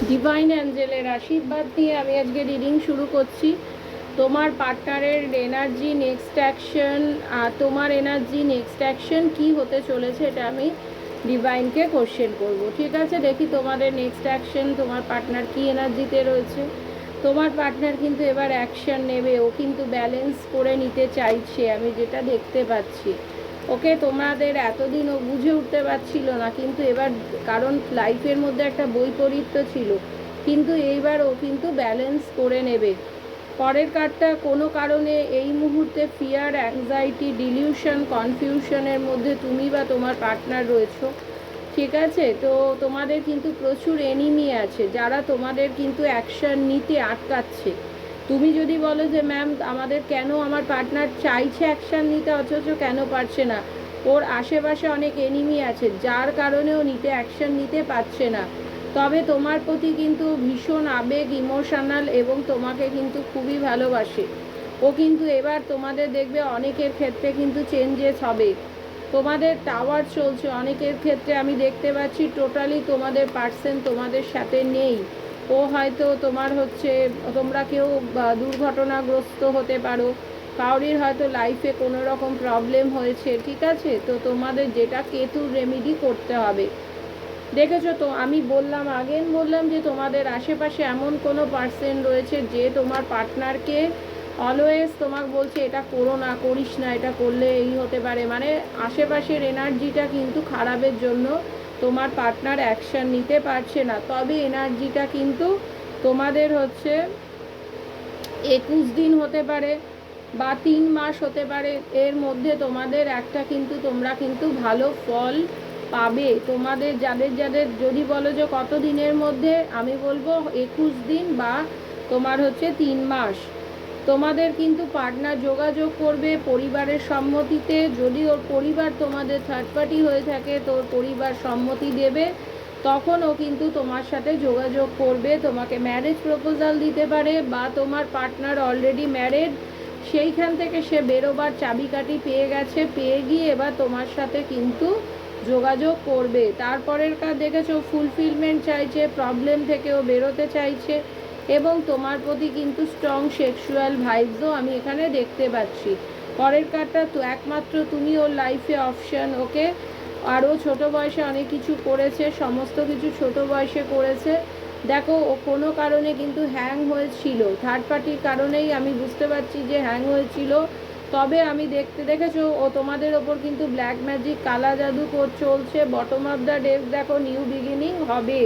Divine অ্যাঞ্জেলের আশীর্বাদ নিয়ে আমি আজকে রিডিং শুরু করছি। তোমার পার্টনারের এনার্জি নেক্সট অ্যাকশন, তোমার এনার্জি নেক্সট অ্যাকশন কী হতে চলেছে এটা আমি ডিভাইনকে কোশ্চেন করব। ঠিক আছে, দেখি তোমাদের নেক্সট অ্যাকশন, তোমার পার্টনার কী এনার্জিতে রয়েছে। তোমার পার্টনার কিন্তু এবার অ্যাকশন নেবে, ও কিন্তু ব্যালেন্স করে নিতে চাইছে, আমি যেটা দেখতে পাচ্ছি। ওকে, তোমাদের এতদিন ও বুঝে উঠতে পারছিল না, কিন্তু এবার কারণ লাইফের মধ্যে একটা বৈপরীত্য ছিল, কিন্তু এইবার ও কিন্তু ব্যালেন্স করে নেবে। পরের কার্ডটা, কোনো কারণে এই মুহূর্তে ফিয়ার, অ্যাংজাইটি, ডিলিউশন, কনফিউশনের মধ্যে তুমি বা তোমার পার্টনার রয়েছো। ঠিক আছে, তো তোমাদের কিন্তু প্রচুর এনিমি আছে যারা তোমাদের কিন্তু অ্যাকশন নিতে আটকাচ্ছে। তুমি যদি বলো যে ম্যাম আমাদের কেন আমার পার্টনার চাইছে অ্যাকশন নিতে অথচ কেন পারছে না, ওর আশেপাশে অনেক এনিমি আছে যার কারণে ও অ্যাকশন নিতে পারছে না। তবে তোমার প্রতি কিন্তু ভীষণ আবেগ, ইমোশনাল, এবং তোমাকে কিন্তু খুবই ভালোবাসে। ও কিন্তু এবার তোমাদের দেখবে অনেকের ক্ষেত্রে কিন্তু চেঞ্জেস হবে। তোমাদের টাওয়ার চলছে, অনেকের ক্ষেত্রে আমি দেখতে পাচ্ছি টোটালি তোমাদের পার্সন তোমাদের সাথে নেই। ও হয়তো তোমার তোমরা কেউ দুর্ঘটনাগ্রস্ত হতে পারো, কাউরির হয়তো লাইফে কোনো রকম প্রবলেম হয়েছে। ঠিক আছে, তো তোমাদের যেটা কেতুর রেমেডি করতে হবে। দেখেছো তো, আমি বললাম যে তোমাদের আশেপাশে এমন কোনো পার্সন রয়েছে যে তোমার পার্টনারকে অলওয়েজ তোমাকে বলছে এটা করো না, করিস না, এটা করলে এই হতে পারে, মানে আশেপাশের এনার্জিটা কিন্তু খারাপের জন্য তোমার পার্টনার অ্যাকশন নিতে পারছে না। তবে এনার্জিটা কিন্তু তোমাদের 21 দিন হতে পারে বা 3 মাস হতে পারে, এর মধ্যে তোমাদের একটা কিন্তু তোমরা কিন্তু ভালো ফল পাবে। তোমাদের যাদের যাদের যদি বলো যে কত দিনের মধ্যে, আমি বলবো 21 দিন বা তোমার 3 মাস। তোমাদের কিন্তু পার্টনার যোগাযোগ করবে পরিবারের সম্মতিতে। যদি ওর পরিবার তোমাদের থার্ড পার্টি হয়ে থাকে তো ওর পরিবার সম্মতি দেবে, তখন ও কিন্তু তোমার সাথে যোগাযোগ করবে, তোমাকে ম্যারেজ প্রপোজাল দিতে পারে, বা তোমার পার্টনার অলরেডি ম্যারেড, সেইখান থেকে সে বেরোবার চাবিকাঠি পেয়ে গেছে, পেয়ে গিয়ে এবার তোমার সাথে কিন্তু যোগাযোগ করবে। তারপরের কাজ দেখেছো, ফুলফিলমেন্ট চাইছে, প্রবলেম থেকেও বেরোতে চাইছে, এবং তোমার প্রতি কিন্তু স্ট্রং সেক্সুয়াল ভাইবসও আমি এখানে দেখতে পাচ্ছি। পরের কার্ডটা, তো একমাত্র তুমি ওর লাইফে অপশন। ওকে, আরও ছোট বয়সে অনেক কিছু করেছে, সমস্ত কিছু ছোট বয়সে করেছে। দেখো, ও কোনো কারণে কিন্তু হ্যাং হয়েছিল, থার্ড পার্টির কারণেই আমি বুঝতে পারছি যে হ্যাং হয়েছিল। তবে আমি দেখেছো ও তোমাদের ওপর কিন্তু ব্ল্যাক ম্যাজিক, কালা জাদু চলছে। বটম অফ দ্য ডেক দেখো, নিউ বিগিনিং হবে।